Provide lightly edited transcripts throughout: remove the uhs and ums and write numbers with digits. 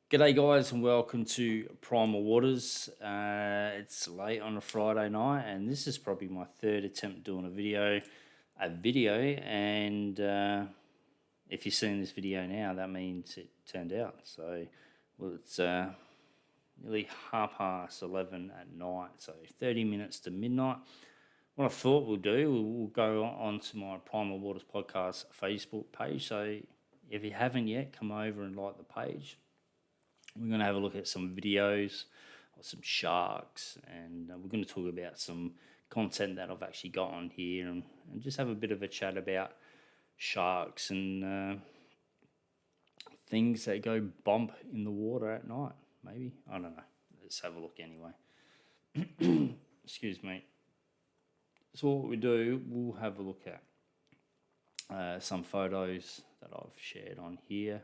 G'day, guys, and welcome to Primal Waters. It's late on a Friday night, and this is probably my third attempt doing a video. And if you're seeing this video now, that means it turned out. It's nearly 11:30 at night, so 30 minutes to midnight. What I thought we'll go on to my Primal Waters podcast Facebook page. So if you haven't yet, come over and like the page. We're going to have a look at some videos of some sharks, and we're going to talk about some content that I've actually got on here, and just have a bit of a chat about sharks and things that go bump in the water at night, maybe. I don't know. Let's have a look anyway. Excuse me. So what we do, we'll have a look at some photos that I've shared on here.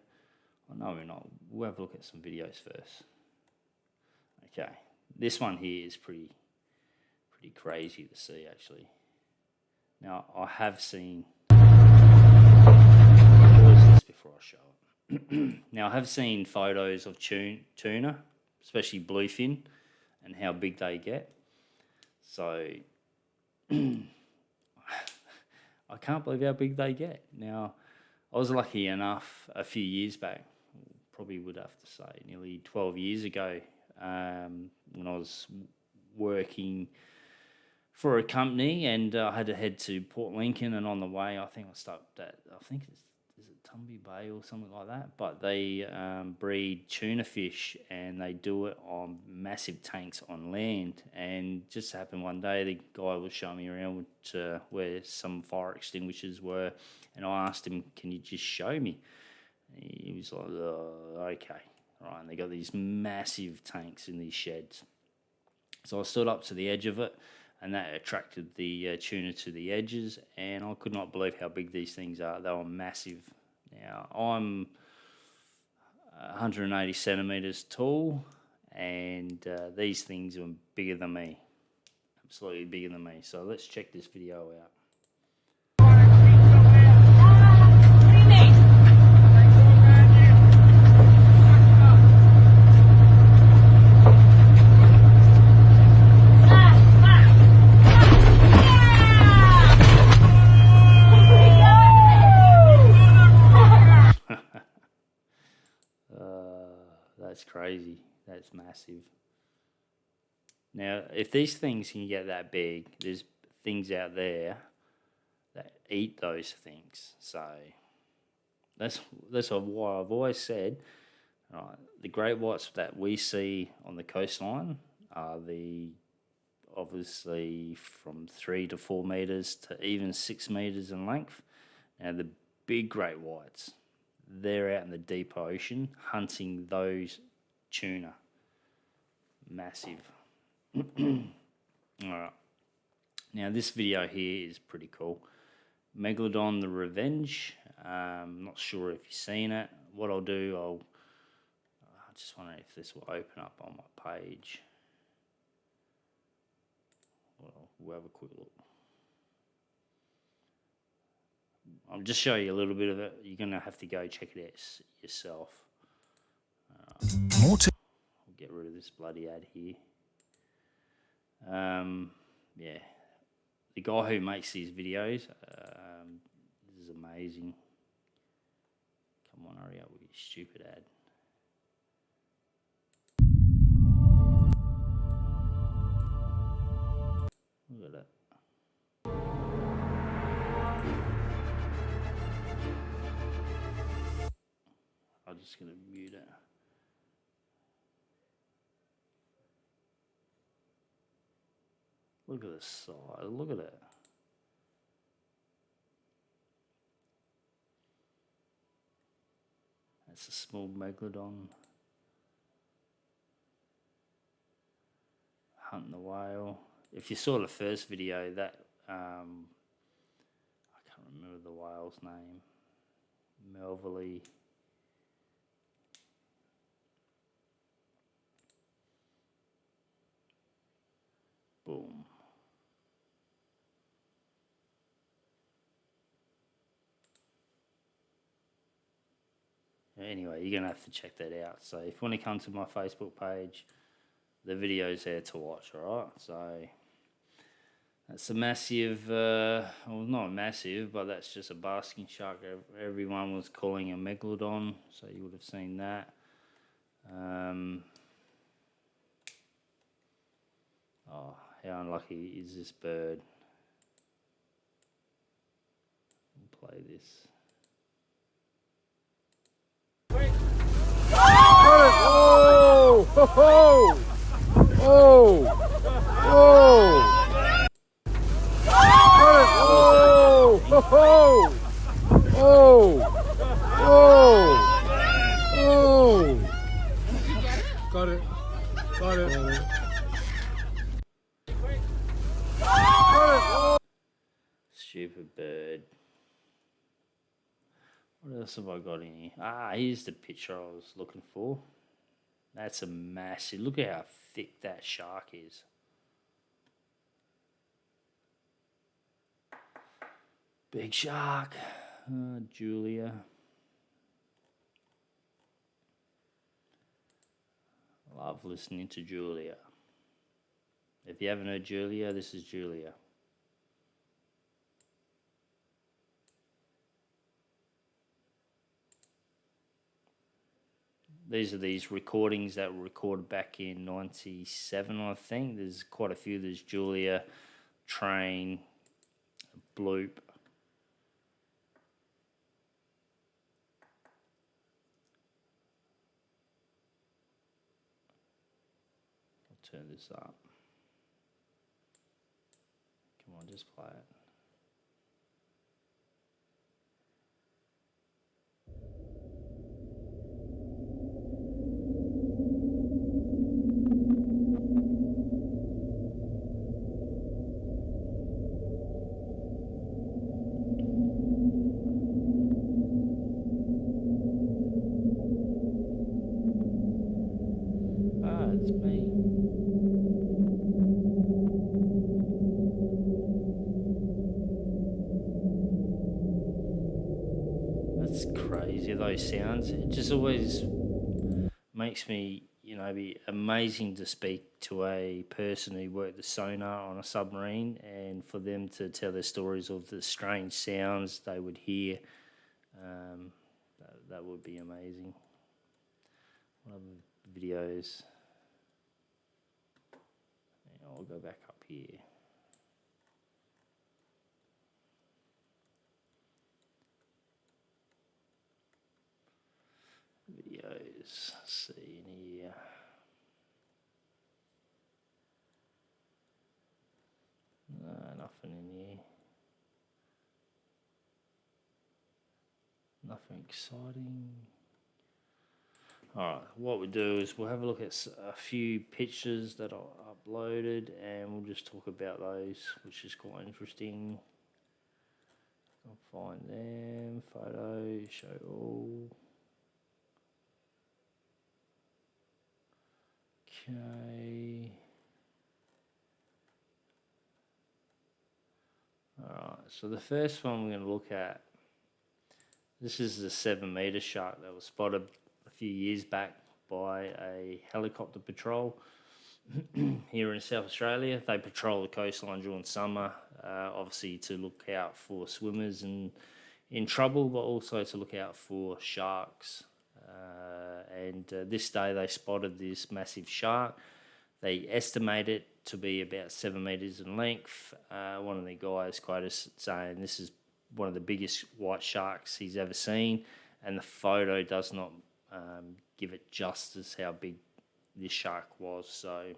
Oh, no, we're not. We'll have a look at some videos first. Okay, this one here is pretty crazy to see, actually. Now, I have seen. Pause this before I show it. Now, I have seen photos of tuna, especially bluefin, and how big they get. So, I can't believe how big they get. Now, I was lucky enough a few years back, probably would have to say nearly 12 years ago, when I was working for a company, and I had to head to Port Lincoln, and on the way I think I stopped at, is it Tumby Bay or something like that, but they breed tuna fish, and they do it on massive tanks on land. And just happened one day, the guy was showing me around to where some fire extinguishers were, and I asked him, can you just show me? He was like, okay. Right, and they got these massive tanks in these sheds. So I stood up to the edge of it, and that attracted the tuna to the edges, and I could not believe how big these things are. They were massive. Now, I'm 180 centimetres tall, and these things are bigger than me. Absolutely bigger than me. So let's check this video out. That's crazy. That's massive. Now, if these things can get that big, there's things out there that eat those things. So that's why I've always said, right, the great whites that we see on the coastline are obviously from 3 to 4 meters to even 6 meters in length. Now, the big great whites, they're out in the deep ocean hunting those tuna. Massive. All right. Now, this video here is pretty cool. Megalodon the Revenge. Not sure if you've seen it. What I'll do, I just wonder if this will open up on my page. Well, we'll have a quick look. I'll just show you a little bit of it. You're going to have to go check it out yourself. I'll get rid of this bloody ad here. Yeah. The guy who makes these videos, this is amazing. Come on, hurry up with your stupid ad. Look at that. I'm just going to mute it. Look at the size. Look at it. That's a small megalodon hunting the whale. If you saw the first video, that I can't remember the whale's name. Melville. Boom. Anyway, you're going to have to check that out. So if you want to come to my Facebook page, the video's there to watch, all right? So that's a massive, well, not massive, but that's just a basking shark. Everyone was calling a megalodon, so you would have seen that. Oh, how unlucky is this bird? We'll play this. Oh! Oh! Oh! Oh! Oh! Oh! Oh! Oh! Got it. Got it. Stupid bird. What else have I got in here? Here's the picture I was looking for. That's a massive. Look at how thick that shark is. Big shark. Julia. Love listening to Julia. If you haven't heard Julia, this is Julia. These are these recordings that were recorded back in 97, I think. There's quite a few. There's Julia, Train, Bloop. I'll turn this up. Come on, just play it. It's me. That's crazy, those sounds. It just always makes me, be amazing to speak to a person who worked the sonar on a submarine and for them to tell their stories of the strange sounds they would hear. That would be amazing. What other videos? I'll go back up here. Videos, let's see in here. No, nothing in here. Nothing exciting. Alright, what we do is we'll have a look at a few pictures that I uploaded and we'll just talk about those, which is quite interesting. I'll find them, photo, show all. Okay. Alright, so the first one we're going to look at, this is the 7-meter shark that was spotted a few years back by a helicopter patrol here in South Australia. They patrol the coastline during summer, obviously to look out for swimmers in trouble, but also to look out for sharks. And this day they spotted this massive shark. They estimate it to be about 7 meters in length. One of the guys quoted saying this is one of the biggest white sharks he's ever seen, and the photo does not give it justice how big this shark was. So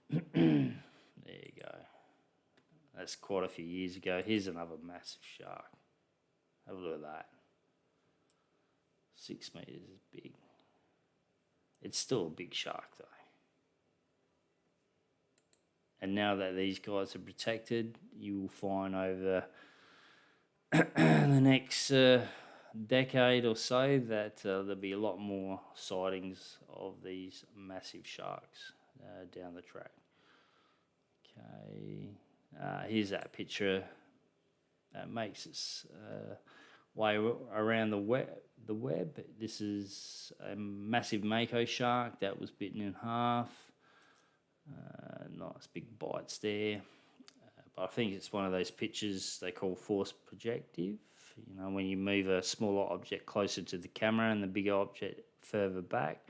there you go. That's quite a few years ago. Here's another massive shark. Have a look at that. 6 meters is big. It's still a big shark though. And now that these guys are protected, you will find over the next decade or so that there'll be a lot more sightings of these massive sharks down the track. Okay, here's that picture. That makes us around the web. This is a massive mako shark that was bitten in half. Nice big bites there. But I think it's one of those pictures they call force projective. You know, when you move a smaller object closer to the camera and the bigger object further back,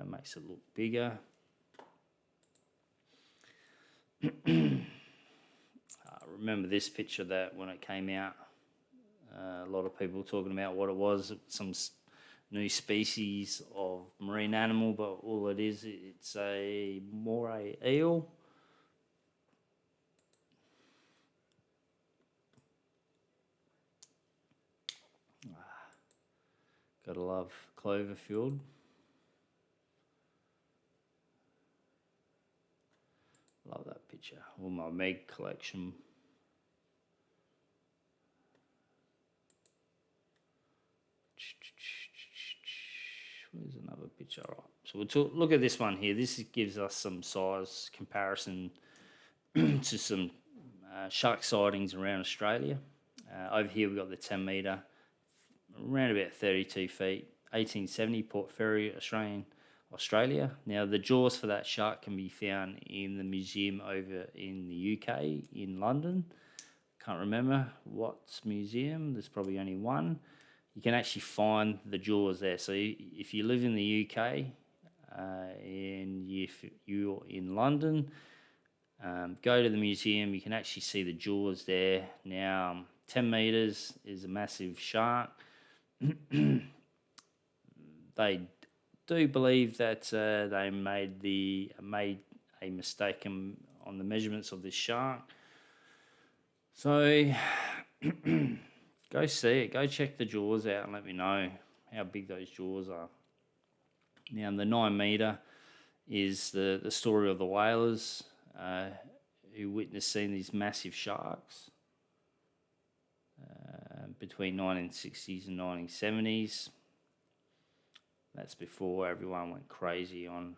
makes it look bigger. Remember this picture that when it came out, a lot of people talking about what it was, some new species of marine animal, but all it is, it's a moray eel. Gotta love Cloverfield. Love that picture. All my Meg collection. Where's another picture? All right. So we'll look at this one here. This gives us some size comparison to some shark sightings around Australia. Over here we've got the 10 metre, around about 32 feet, 1870 Port Fairy, Australia. Now the jaws for that shark can be found in the museum over in the UK, in London. Can't remember what museum, there's probably only one. You can actually find the jaws there. So if you live in the UK and if you're in London, go to the museum, you can actually see the jaws there. Now, 10 metres is a massive shark. They do believe that they made a mistake on the measurements of this shark. So go see it, go check the jaws out and let me know how big those jaws are. Now, the 9 metre is the story of the whalers who witnessed seeing these massive sharks between 1960s and 1970s. That's before everyone went crazy on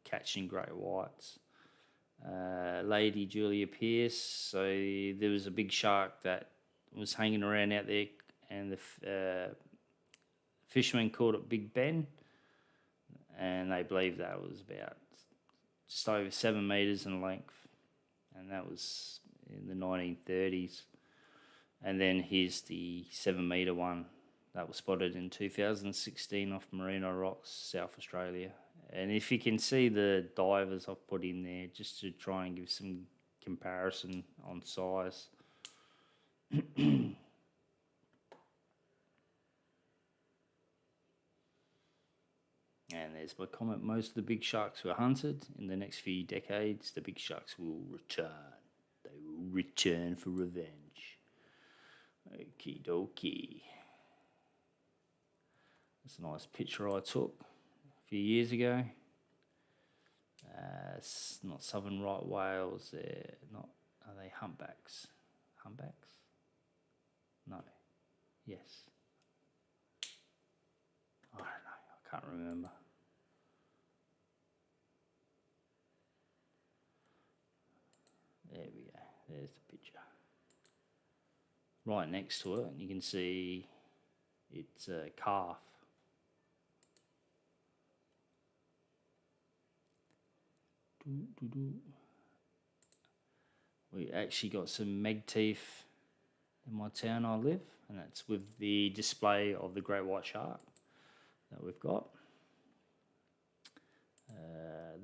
catching great whites. Lady Julia Pierce, so there was a big shark that was hanging around out there, and the fishermen called it Big Ben, and they believe that was about just over 7 metres in length, and that was in the 1930s. And then here's the 7 metre one that was spotted in 2016 off Merino Rocks, South Australia. And if you can see the divers I've put in there just to try and give some comparison on size. And there's my comment. Most of the big sharks were hunted. In the next few decades, the big sharks will return. They will return for revenge. Okie dokie. That's a nice picture I took a few years ago. It's not southern right whales. They're not. Are they humpbacks? Humpbacks? No. Yes. I don't know. I can't remember. There we go. There's the picture. Right next to it, you can see it's a calf. We actually got some meg teeth in my town I live, and that's with the display of the great white shark that we've got.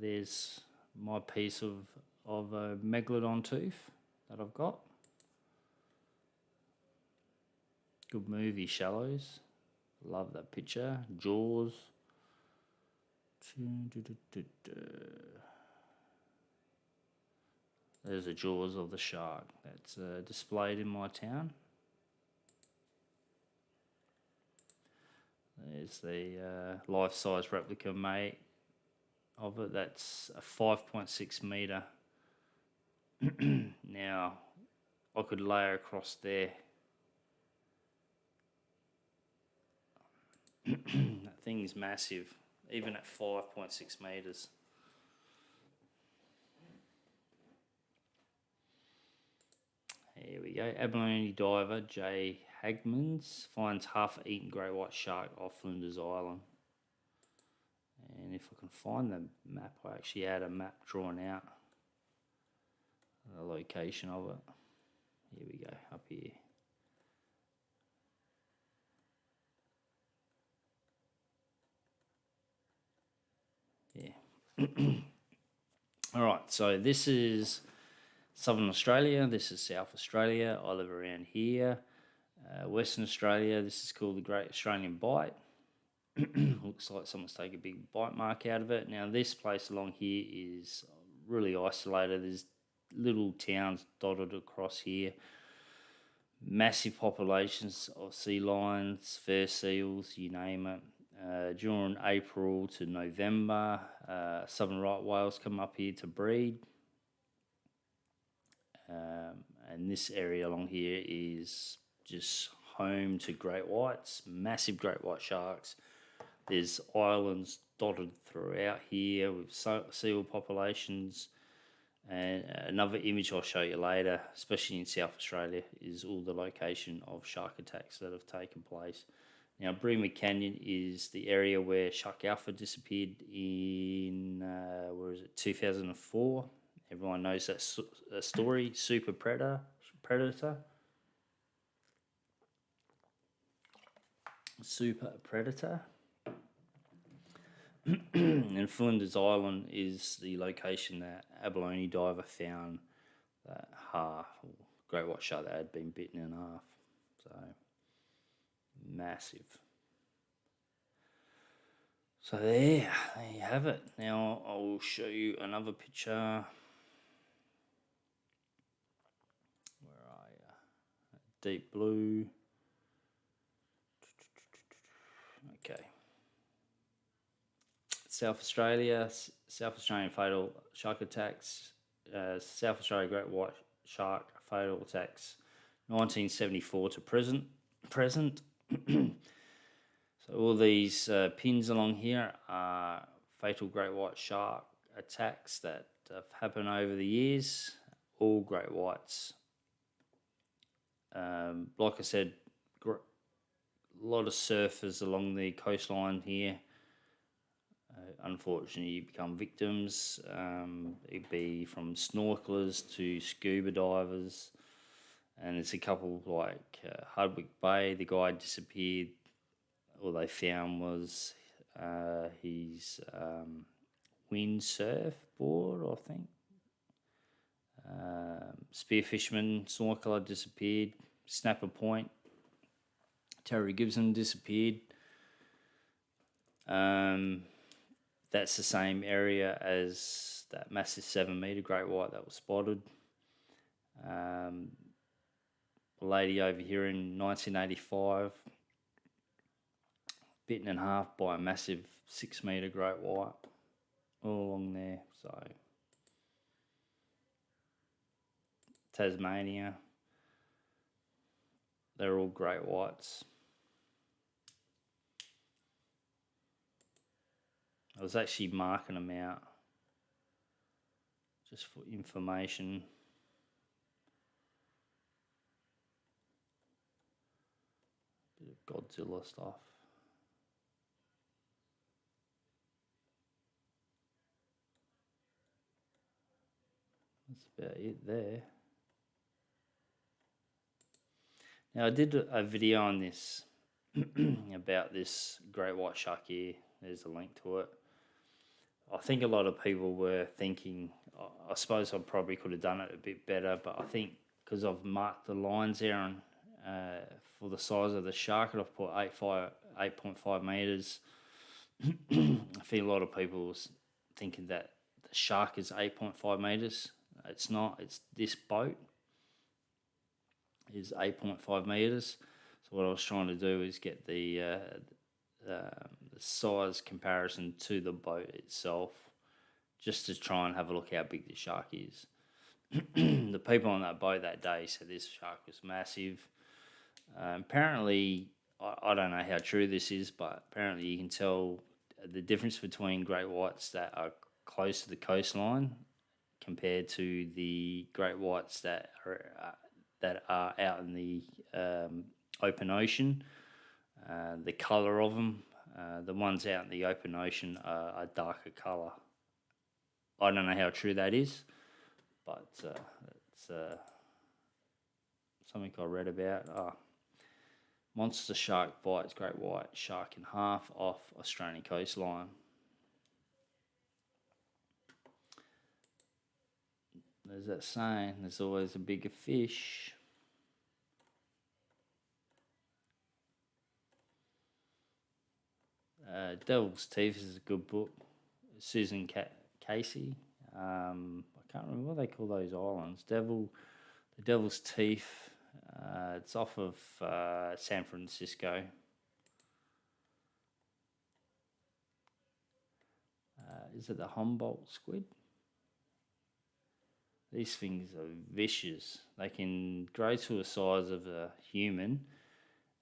There's my piece of a megalodon tooth that I've got. Good movie, Shallows. Love that picture. Jaws. There's the jaws of the shark that's displayed in my town. There's the life-size replica mate of it. That's a 5.6 metre. Now, I could layer across there. That thing's massive, even at 5.6 metres. Here we go. Abalone diver J. Hagmans finds half-eaten great white shark off Flinders Island. And if I can find the map, I actually had a map drawn out, the location of it. Here we go, up here. Yeah. All right, so this is Southern Australia. This is South Australia. I live around here. Western Australia, this is called the Great Australian Bight. Looks like someone's taken a big bite mark out of it. Now, this place along here is really isolated. There's little towns dotted across here. Massive populations of sea lions, fur seals, you name it. During April to November, southern right whales come up here to breed. And this area along here is just home to great whites, massive great white sharks. There's islands dotted throughout here with seal populations. And another image I'll show you later, especially in South Australia, is all the location of shark attacks that have taken place. Now, Primal Canyon is the area where Shark Alpha disappeared in, 2004. Everyone knows that story, super predator. Super predator. And Flinders Island is the location that abalone diver found that great white shark that had been bitten in half. So, massive. So there you have it. Now I will show you another picture. Where are you? Deep blue. Okay. South Australian fatal shark attacks. South Australia great white shark fatal attacks, 1974 to present. So all these pins along here are fatal great white shark attacks that have happened over the years. All great whites. Like I said, a lot of surfers along the coastline here. Unfortunately, become victims. It'd be from snorkelers to scuba divers, and it's a couple like Hardwick Bay. The guy disappeared. All they found was his windsurf board, I think. Spearfishman, snorkeler disappeared. Snapper Point, Terry Gibson disappeared. That's the same area as that massive 7-metre great white that was spotted. A lady over here in 1985, bitten in half by a massive 6-metre great white, all along there. So Tasmania, they're all great whites. I was actually marking them out just for information. Bit of Godzilla stuff. That's about it there. Now I did a video on this about this great white shark here. There's a link to it. I think a lot of people were thinking, I suppose I probably could have done it a bit better, but I think because I've marked the lines there on, for the size of the shark, and I've put 8.5 metres. I think a lot of people was thinking that the shark is 8.5 metres. It's not. It's this boat is 8.5 metres. So what I was trying to do is get the size comparison to the boat itself, just to try and have a look how big the shark is. The people on that boat that day said this shark was massive. Apparently, I don't know how true this is, but apparently you can tell the difference between great whites that are close to the coastline compared to the great whites that are out in the open ocean. The colour of them, the ones out in the open ocean are a darker colour. I don't know how true that is, but it's something I read about. Monster shark bites great white shark in half off Australian coastline. There's that saying, there's always a bigger fish. Devil's Teeth is a good book. Susan Casey. I can't remember what they call those islands. The Devil's Teeth. It's off of San Francisco. Is it the Humboldt squid? These things are vicious. They can grow to the size of a human,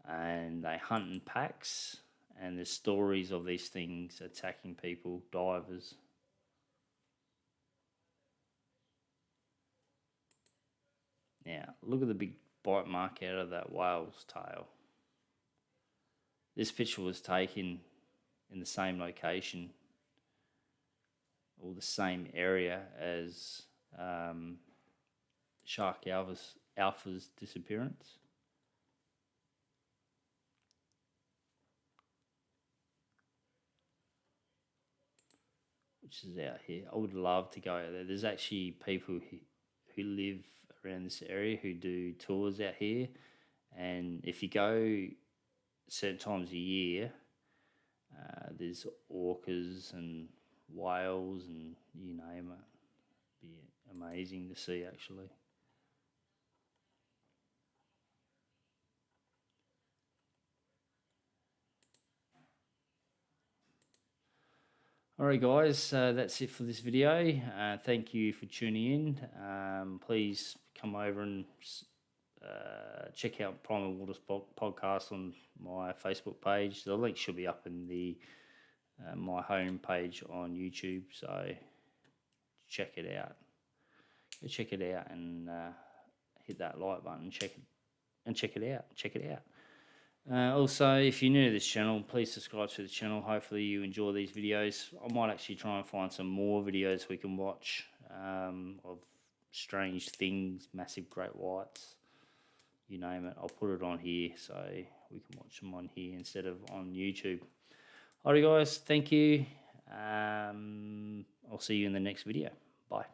and they hunt in packs. And there's stories of these things attacking people, divers. Now, look at the big bite mark out of that whale's tail. This picture was taken in the same location or the same area as Shark Alpha's disappearance. Which is out here. I would love to go out there. There's actually people who live around this area who do tours out here, and if you go certain times a year, there's orcas and whales and you name it. Be amazing to see, actually. Alright guys, that's it for this video. Thank you for tuning in. Please come over and check out Primal Waters podcast on my Facebook page. The link should be up in the my home page on YouTube, so check it out. Go check it out and hit that like button. Check it out. Also, if you're new to this channel, please subscribe to the channel. Hopefully you enjoy these videos. I might actually try and find some more videos we can watch of strange things, massive great whites, you name it. I'll put it on here so we can watch them on here instead of on YouTube. Alright guys, thank you. I'll see you in the next video. Bye.